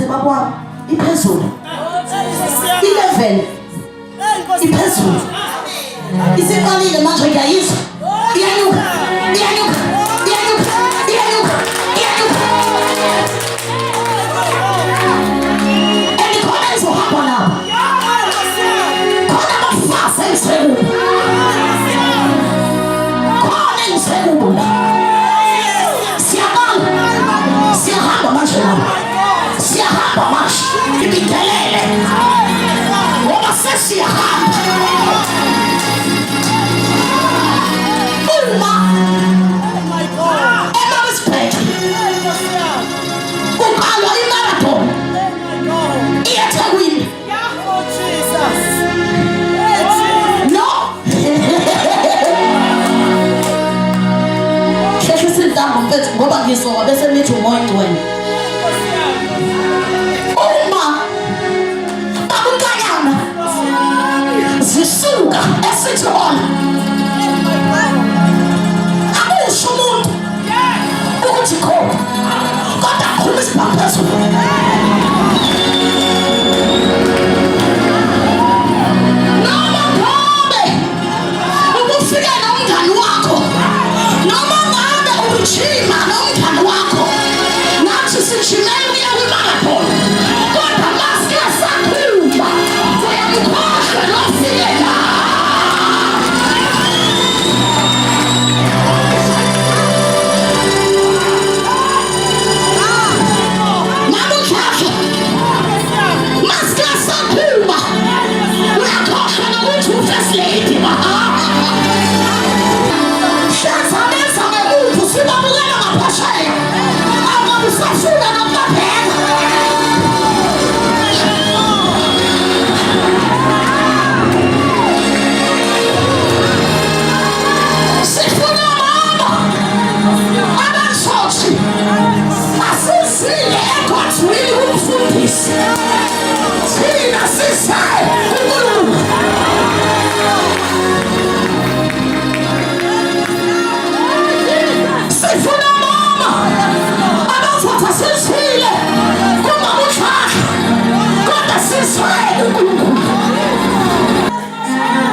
baba iphezulu ilevel iphezulu isiqalile manje ngiyayizwa iyanuka iyanuka iyanuka iyanuka iyanuka endikhona izohamba nabo khona abafasa emsekubo khona emsekubo siyahamba manje nabo siyahamba manje ibidelele ngoba sesiyahamba uma eMaritzburg kuqalwa imarathon iyeThekwini no hlehlisa intambo mfethu ngoba ngizoba bese nithi umoya ngcwele zisuka esithona akusho umuntu ukuthi khona kodwa khona isibhamphezulu noma ngabe ubufike nomngani wakho noma ngabe ubujima nomngani wakho nathi sijimele uye kwimarathon kodwa masike sakhumba uyamkhohlwa nofike la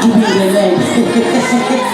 Give me the leg.